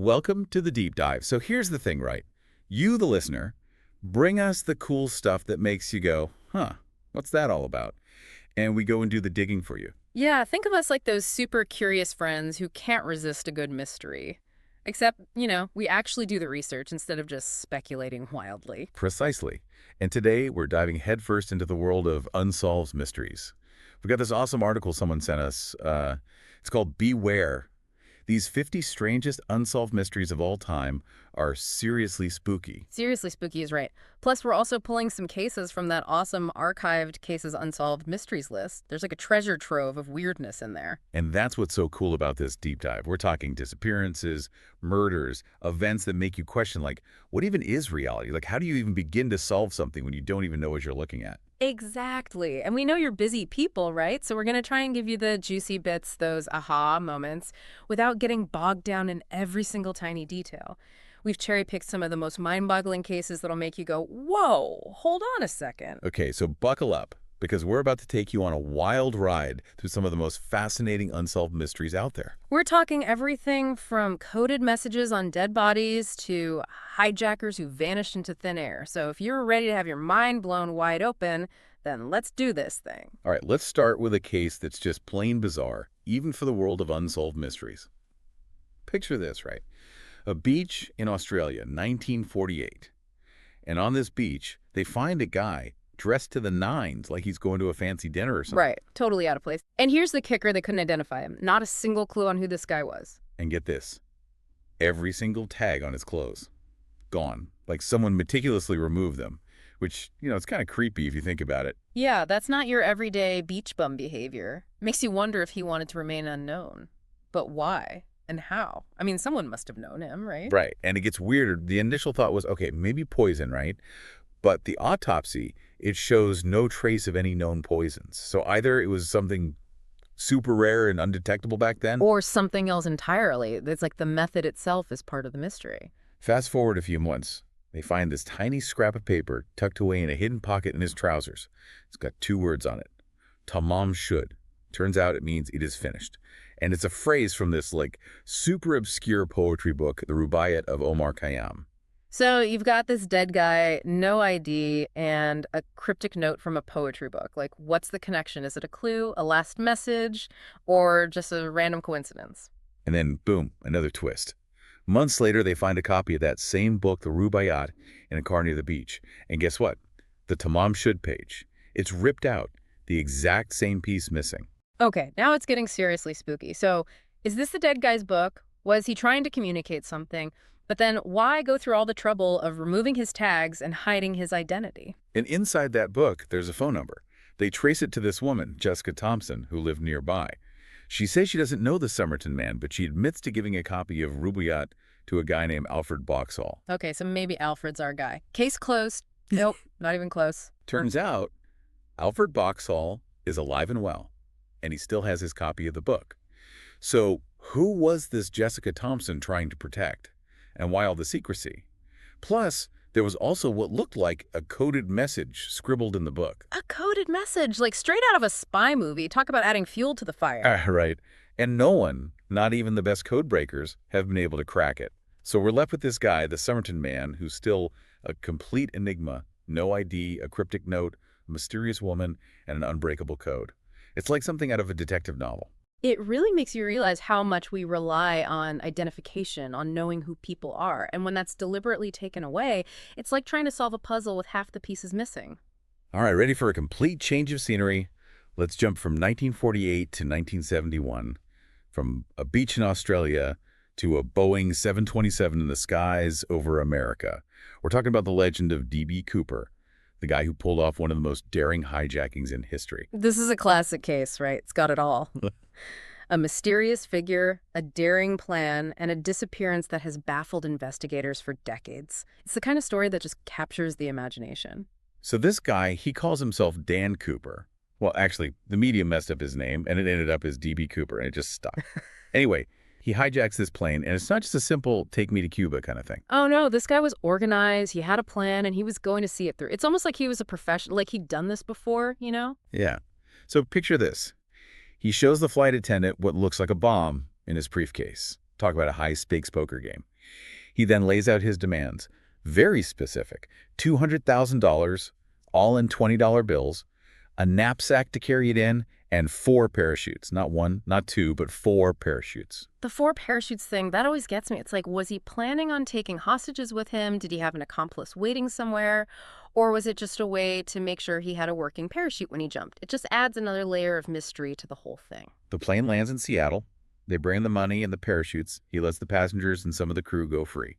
Welcome to the deep dive. So here's the thing, right? You, the listener, bring us the cool stuff that makes you go, huh, what's that all about? And we go and do the digging for you. Yeah, think of us like those super curious friends who can't resist a good mystery. Except, we actually do the research instead of just speculating wildly. Precisely. And today we're diving headfirst into the world of unsolved mysteries. We got this awesome article someone sent us. It's called Beware. These 50 strangest unsolved mysteries of all time are seriously spooky. Seriously, spooky is right. Plus, we're also pulling some cases from that awesome archived cases unsolved mysteries list. There's like a treasure trove of weirdness in there. And that's what's so cool about this deep dive. We're talking disappearances, murders, events that make you question, like, what even is reality? Like, how do you even begin to solve something when you don't even know what you're looking at? Exactly. And we know you're busy people, right? So we're going to try and give you the juicy bits, those aha moments, without getting bogged down in every single tiny detail. We've cherry-picked some of the most mind-boggling cases that'll make you go, whoa, hold on a second. Okay, so buckle up, because we're about to take you on a wild ride through some of the most fascinating unsolved mysteries out there. We're talking everything from coded messages on dead bodies to hijackers who vanished into thin air. So if you're ready to have your mind blown wide open, then let's do this thing. All right, let's start with a case that's just plain bizarre, even for the world of unsolved mysteries. Picture this, right? A beach in Australia, 1948. And on this beach, they find a guy dressed to the nines like he's going to a fancy dinner or something. Right, totally out of place. And here's the kicker, they couldn't identify him. Not a single clue on who this guy was. And get this, every single tag on his clothes, gone. Like someone meticulously removed them, which, it's kind of creepy if you think about it. Yeah, that's not your everyday beach bum behavior. Makes you wonder if he wanted to remain unknown. But why? And how? I mean, someone must have known him, right? Right, and it gets weirder. The initial thought was, okay, maybe poison, right? But the autopsy, it shows no trace of any known poisons. So either it was something super rare and undetectable back then, Or something else entirely. It's like the method itself is part of the mystery. fast forward a few months, they find this tiny scrap of paper tucked away in a hidden pocket in his trousers. It's got 2 words on it. Tamam shud. Turns out it means it is finished. And it's a phrase from this, super obscure poetry book, The Rubaiyat of Omar Khayyam. So you've got this dead guy, no ID, and a cryptic note from a poetry book. Like, what's the connection? Is it a clue, a last message, or just a random coincidence? And then, boom, another twist. Months later, they find a copy of that same book, The Rubaiyat, in a car near the beach. And guess what? The Tamam Shud page. It's ripped out, the exact same piece missing. Okay, now it's getting seriously spooky. So is this the dead guy's book? Was he trying to communicate something? But then why go through all the trouble of removing his tags and hiding his identity? And inside that book, there's a phone number. They trace it to this woman, Jessica Thompson, who lived nearby. She says she doesn't know the Somerton man, but she admits to giving a copy of Rubaiyat to a guy named Alfred Boxall. Okay, so maybe Alfred's our guy. Case closed. Nope, not even close. Turns out, Alfred Boxall is alive and well, and he still has his copy of the book. So who was this Jessica Thompson trying to protect? And why all the secrecy? Plus, there was also what looked like a coded message scribbled in the book. A coded message, like straight out of a spy movie. Talk about adding fuel to the fire. Right. And no one, not even the best code breakers, have been able to crack it. So we're left with this guy, the Somerton man, who's still a complete enigma. No ID, a cryptic note, a mysterious woman, and an unbreakable code. It's like something out of a detective novel. It really makes you realize how much we rely on identification, on knowing who people are. And when that's deliberately taken away, it's like trying to solve a puzzle with half the pieces missing. All right, ready for a complete change of scenery? Let's jump from 1948 to 1971, from a beach in Australia to a Boeing 727 in the skies over America. We're talking about the legend of D.B. Cooper, the guy who pulled off one of the most daring hijackings in history. This is a classic case, right? It's got it all. A mysterious figure, a daring plan, and a disappearance that has baffled investigators for decades. It's the kind of story that just captures the imagination. So this guy, he calls himself Dan Cooper. Well, actually, the media messed up his name, and it ended up as D.B. Cooper, and it just stuck. Anyway, he hijacks this plane, and it's not just a simple take me to Cuba kind of thing. Oh no, this guy was organized, he had a plan, and he was going to see it through. It's almost like he was a professional, like he'd done this before, you know? Yeah. So picture this. He shows the flight attendant what looks like a bomb in his briefcase. Talk about a high-stakes poker game. He then lays out his demands. Very specific. $200,000, all in $20 bills, a knapsack to carry it in, and 4 parachutes. Not 1, not 2, but 4 parachutes. The 4 parachutes thing, that always gets me. It's like, was he planning on taking hostages with him? Did he have an accomplice waiting somewhere? Or was it just a way to make sure he had a working parachute when he jumped? It just adds another layer of mystery to the whole thing. The plane lands in Seattle. They bring the money and the parachutes. He lets the passengers and some of the crew go free.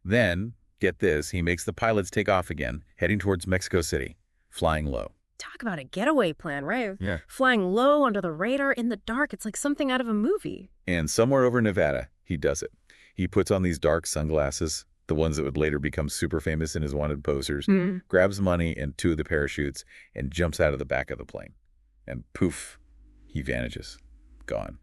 Then, get this, he makes the pilots take off again, heading towards Mexico City, flying low. Talk about a getaway plan, right? Yeah. Flying low under the radar in the dark. It's like something out of a movie. And somewhere over Nevada, he does it. He puts on these dark sunglasses, the ones that would later become super famous in his wanted posters, grabs money and 2 of the parachutes, and jumps out of the back of the plane. And poof, he vanishes. Gone.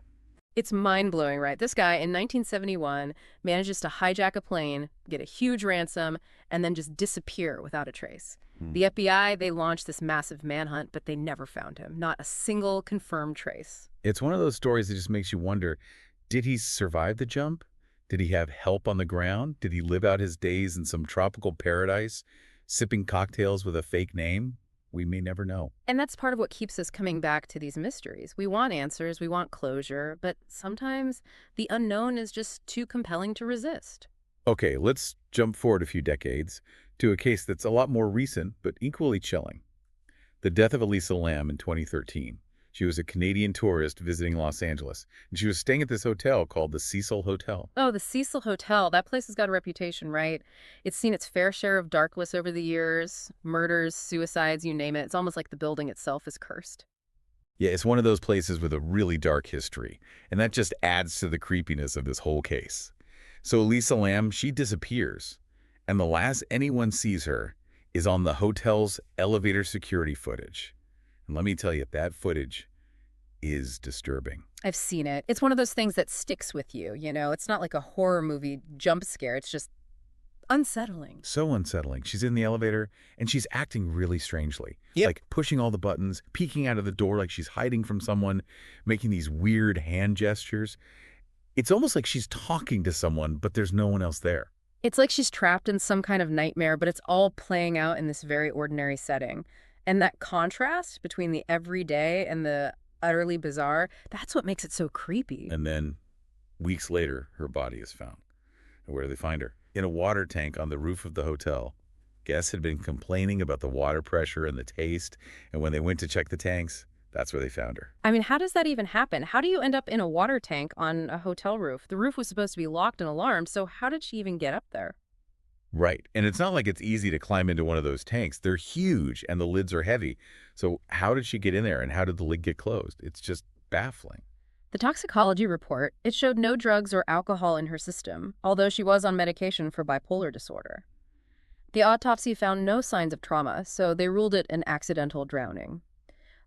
It's mind-blowing, right? This guy, in 1971, manages to hijack a plane, get a huge ransom, and then just disappear without a trace. The FBI, they launched this massive manhunt, but they never found him. Not a single confirmed trace. It's one of those stories that just makes you wonder, did he survive the jump? Did he have help on the ground? Did he live out his days in some tropical paradise, sipping cocktails with a fake name? We may never know. And that's part of what keeps us coming back to these mysteries. We want answers, we want closure, but sometimes the unknown is just too compelling to resist. Okay, let's jump forward a few decades to a case that's a lot more recent, but equally chilling. The death of Elisa Lam in 2013. She was a Canadian tourist visiting Los Angeles, and she was staying at this hotel called the Cecil Hotel. Oh, the Cecil Hotel. That place has got a reputation, right? It's seen its fair share of darkness over the years. Murders, suicides, you name it. It's almost like the building itself is cursed. Yeah, it's one of those places with a really dark history, and that just adds to the creepiness of this whole case. So Elisa Lam, she disappears, and the last anyone sees her is on the hotel's elevator security footage. And let me tell you, that footage is disturbing. I've seen it. It's one of those things that sticks with you, you know? It's not like a horror movie jump scare. It's just unsettling. So unsettling. She's in the elevator, and she's acting really strangely. Like pushing all the buttons, peeking out of the door like she's hiding from someone, making these weird hand gestures. It's almost like she's talking to someone, but there's no one else there. It's like she's trapped in some kind of nightmare, but it's all playing out in this very ordinary setting. And that contrast between the everyday and the utterly bizarre, that's what makes it so creepy. And then, weeks later, her body is found. And where do they find her? In a water tank on the roof of the hotel. Guests had been complaining about the water pressure and the taste, and when they went to check the tanks, that's where they found her. I mean, how does that even happen? How do you end up in a water tank on a hotel roof? The roof was supposed to be locked and alarmed, so how did she even get up there? Right. And it's not like it's easy to climb into one of those tanks. They're huge, and the lids are heavy. So how did she get in there, and how did the lid get closed? It's just baffling. The toxicology report, it showed no drugs or alcohol in her system, although she was on medication for bipolar disorder. The autopsy found no signs of trauma, so they ruled it an accidental drowning.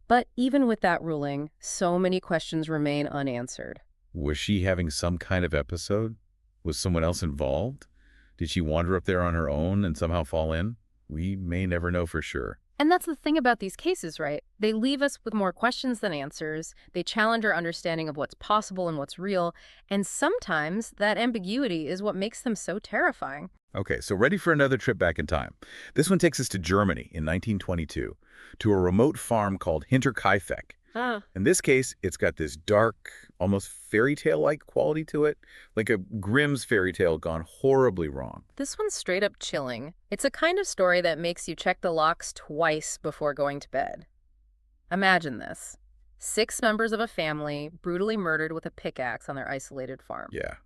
But even with that ruling, so many questions remain unanswered. Was she having some kind of episode? Was someone else involved? Did she wander up there on her own and somehow fall in? We may never know for sure. And that's the thing about these cases, right? They leave us with more questions than answers. They challenge our understanding of what's possible and what's real. And sometimes that ambiguity is what makes them so terrifying. Okay, so ready for another trip back in time. This one takes us to Germany in 1922, to a remote farm called Hinterkaifeck. In this case, it's got this dark, almost fairy tale-like quality to it, like a Grimm's fairy tale gone horribly wrong. This one's straight up chilling. It's a kind of story that makes you check the locks twice before going to bed. Imagine this. 6 members of a family brutally murdered with a pickaxe on their isolated farm. Yeah,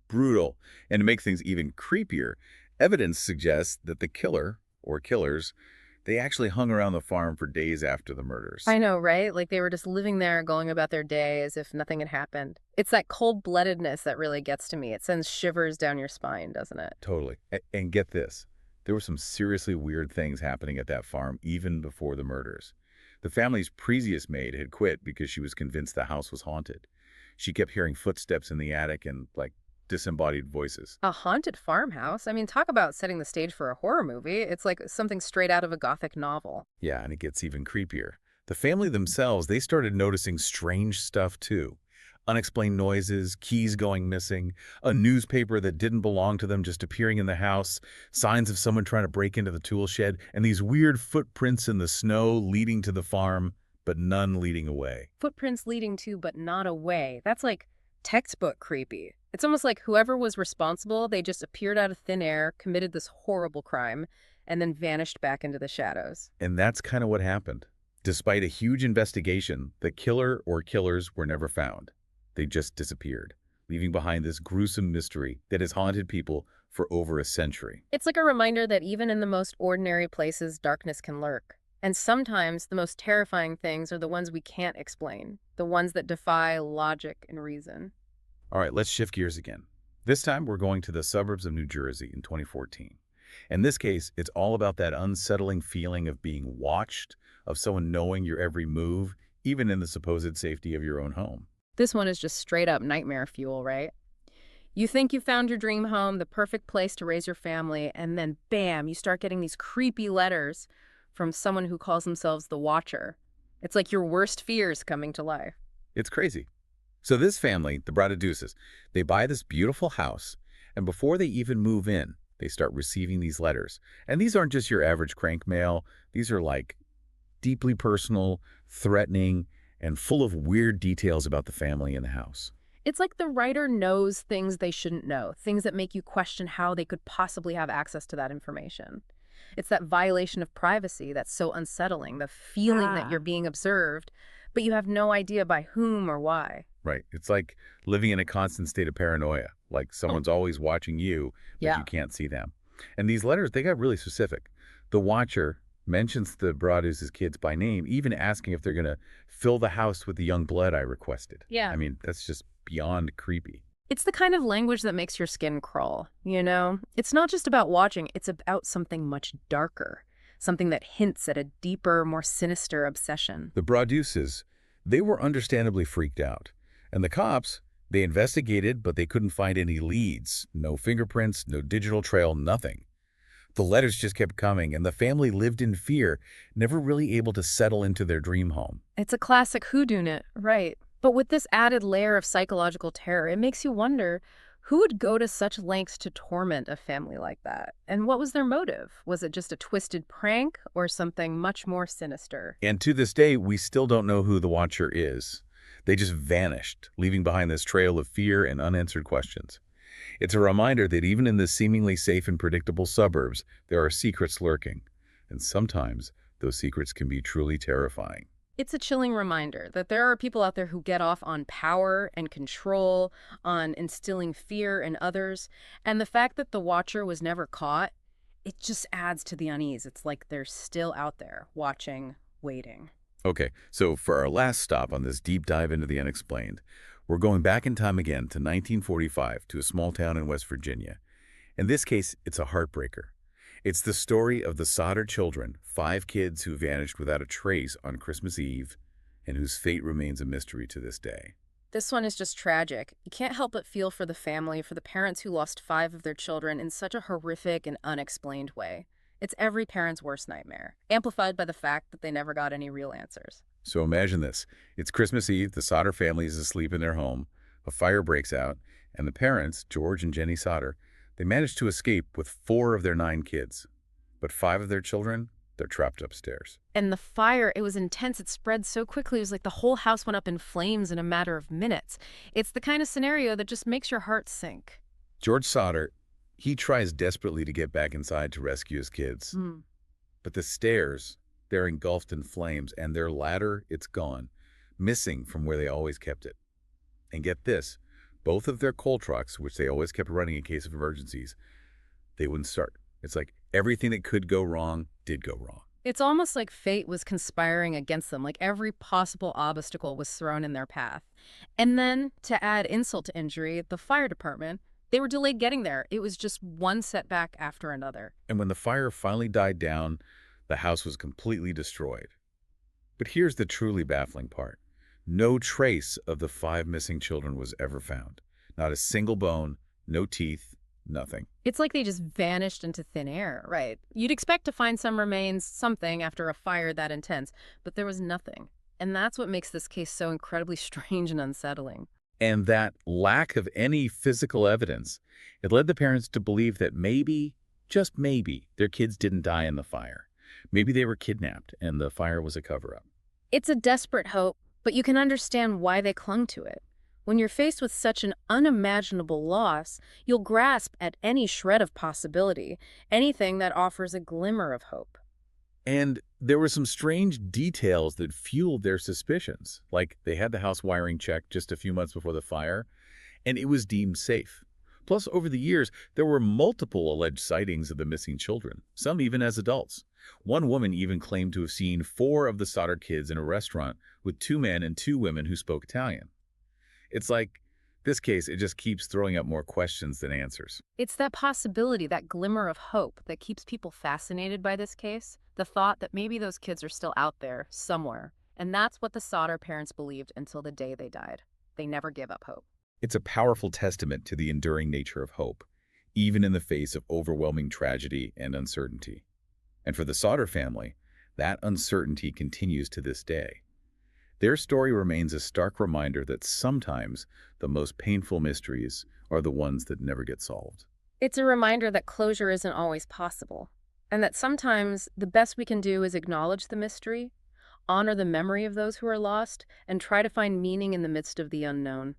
brutal. And to make things even creepier, evidence suggests that the killer, or killers, they actually hung around the farm for days after the murders. I know, right? Like they were just living there, going about their day as if nothing had happened. It's that cold-bloodedness that really gets to me. It sends shivers down your spine, doesn't it? Totally. And get this. There were some seriously weird things happening at that farm even before the murders. The family's previous maid had quit because she was convinced the house was haunted. She kept hearing footsteps in the attic and, disembodied voices. A haunted farmhouse? I mean, talk about setting the stage for a horror movie. It's like something straight out of a Gothic novel. Yeah, and it gets even creepier. The family themselves, they started noticing strange stuff too. Unexplained noises, keys going missing, a newspaper that didn't belong to them just appearing in the house, signs of someone trying to break into the tool shed, and these weird footprints in the snow leading to the farm, but none leading away. Footprints leading to but not away. That's like textbook creepy. It's almost like whoever was responsible, they just appeared out of thin air, committed this horrible crime, and then vanished back into the shadows. And that's kind of what happened. Despite a huge investigation, the killer or killers were never found. They just disappeared, leaving behind this gruesome mystery that has haunted people for over a century. It's like a reminder that even in the most ordinary places, darkness can lurk. And sometimes the most terrifying things are the ones we can't explain, the ones that defy logic and reason. All right, let's shift gears again. This time, we're going to the suburbs of New Jersey in 2014. In this case, it's all about that unsettling feeling of being watched, of someone knowing your every move, even in the supposed safety of your own home. This one is just straight up nightmare fuel, right? You think you found your dream home, the perfect place to raise your family, and then bam, you start getting these creepy letters from someone who calls themselves the Watcher. It's like your worst fears coming to life. It's crazy. So this family, the Bradaduces, they buy this beautiful house, and before they even move in, they start receiving these letters. And these aren't just your average crank mail. These are like deeply personal, threatening, and full of weird details about the family and the house. It's like the writer knows things they shouldn't know, things that make you question how they could possibly have access to that information. It's that violation of privacy that's so unsettling, the feeling that you're being observed, but you have no idea by whom or why. Right. It's like living in a constant state of paranoia, like someone's always watching you, but Yeah. you can't see them. And these letters, they got really specific. The Watcher mentions the Bradaduces kids by name, even asking if they're going to fill the house with the young blood I requested. Yeah. I mean, that's just beyond creepy. It's the kind of language that makes your skin crawl, you know? It's not just about watching, it's about something much darker, something that hints at a deeper, more sinister obsession. The Bradaduces, they were understandably freaked out. And the cops, they investigated, but they couldn't find any leads. No fingerprints, no digital trail, nothing. The letters just kept coming, and the family lived in fear, never really able to settle into their dream home. It's a classic whodunit, right? But with this added layer of psychological terror, it makes you wonder who would go to such lengths to torment a family like that? And what was their motive? Was it just a twisted prank or something much more sinister? And to this day, we still don't know who the Watcher is. They just vanished, leaving behind this trail of fear and unanswered questions. It's a reminder that even in the seemingly safe and predictable suburbs, there are secrets lurking. And sometimes those secrets can be truly terrifying. It's a chilling reminder that there are people out there who get off on power and control, on instilling fear in others. And the fact that the Watcher was never caught, it just adds to the unease. It's like they're still out there, watching, waiting. Okay, so for our last stop on this deep dive into the unexplained, we're going back in time again to 1945 to a small town in West Virginia. In this case, it's a heartbreaker. It's the story of the Sodder children, 5 kids who vanished without a trace on Christmas Eve and whose fate remains a mystery to this day. This one is just tragic. You can't help but feel for the family, for the parents who lost 5 of their children in such a horrific and unexplained way. It's every parent's worst nightmare, amplified by the fact that they never got any real answers. So imagine this. It's Christmas Eve, the Sodder family is asleep in their home, a fire breaks out, and the parents, George and Jenny Sodder, they manage to escape with 4 of their 9 kids. But 5 of their children, they're trapped upstairs. And the fire, it was intense. It spread so quickly. It was like the whole house went up in flames in a matter of minutes. It's the kind of scenario that just makes your heart sink. George Sodder, he tries desperately to get back inside to rescue his kids. Mm. But the stairs, they're engulfed in flames, and their ladder, it's gone, missing from where they always kept it. And get this, both of their coal trucks, which they always kept running in case of emergencies, they wouldn't start. It's like everything that could go wrong did go wrong. It's almost like fate was conspiring against them, like every possible obstacle was thrown in their path. And then, to add insult to injury, the fire department, they were delayed getting there. It was just one setback after another. And when the fire finally died down, the house was completely destroyed. But here's the truly baffling part. No trace of the 5 missing children was ever found. Not a single bone, no teeth, nothing. It's like they just vanished into thin air, right? You'd expect to find some remains, something, after a fire that intense, but there was nothing. And that's what makes this case so incredibly strange and unsettling. And that lack of any physical evidence, it led the parents to believe that maybe, just maybe, their kids didn't die in the fire. Maybe they were kidnapped and the fire was a cover-up. It's a desperate hope, but you can understand why they clung to it. When you're faced with such an unimaginable loss, you'll grasp at any shred of possibility, anything that offers a glimmer of hope. And there were some strange details that fueled their suspicions, like they had the house wiring checked just a few months before the fire, and it was deemed safe. Plus, over the years, there were multiple alleged sightings of the missing children, some even as adults. One woman even claimed to have seen 4 of the Stoddard kids in a restaurant with 2 men and 2 women who spoke Italian. It's like this case, it just keeps throwing up more questions than answers. It's that possibility, that glimmer of hope, that keeps people fascinated by this case, the thought that maybe those kids are still out there, somewhere. And that's what the Sodder parents believed until the day they died. They never give up hope. It's a powerful testament to the enduring nature of hope, even in the face of overwhelming tragedy and uncertainty. And for the Sodder family, that uncertainty continues to this day. Their story remains a stark reminder that sometimes the most painful mysteries are the ones that never get solved. It's a reminder that closure isn't always possible, and that sometimes the best we can do is acknowledge the mystery, honor the memory of those who are lost, and try to find meaning in the midst of the unknown.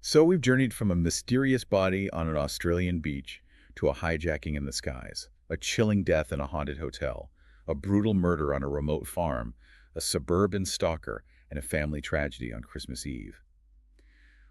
So we've journeyed from a mysterious body on an Australian beach to a hijacking in the skies, a chilling death in a haunted hotel, a brutal murder on a remote farm, a suburban stalker, and a family tragedy on Christmas Eve.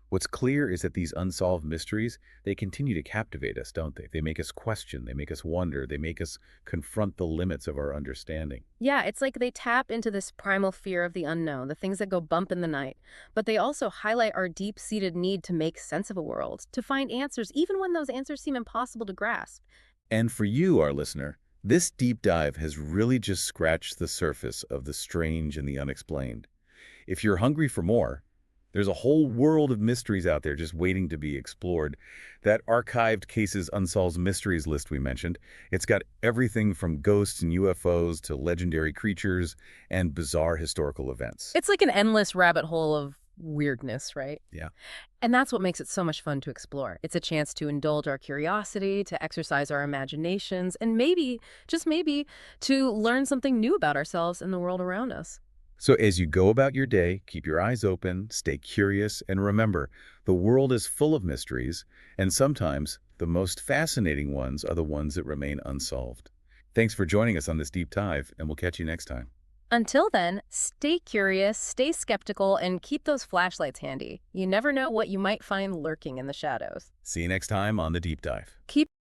What's clear is that these unsolved mysteries, they continue to captivate us, don't they? They make us question, they make us wonder, they make us confront the limits of our understanding. Yeah, it's like they tap into this primal fear of the unknown, the things that go bump in the night. But they also highlight our deep-seated need to make sense of a world, to find answers, even when those answers seem impossible to grasp. And for you, our listener, this deep dive has really just scratched the surface of the strange and the unexplained. If you're hungry for more, there's a whole world of mysteries out there just waiting to be explored. That archived cases unsolved mysteries list we mentioned, it's got everything from ghosts and UFOs to legendary creatures and bizarre historical events. It's like an endless rabbit hole of weirdness, right? Yeah. And that's what makes it so much fun to explore. It's a chance to indulge our curiosity, to exercise our imaginations, and maybe, just maybe, to learn something new about ourselves and the world around us. So as you go about your day, keep your eyes open, stay curious, and remember, the world is full of mysteries, and sometimes the most fascinating ones are the ones that remain unsolved. Thanks for joining us on this deep dive, and we'll catch you next time. Until then, stay curious, stay skeptical, and keep those flashlights handy. You never know what you might find lurking in the shadows. See you next time on The Deep Dive. Keep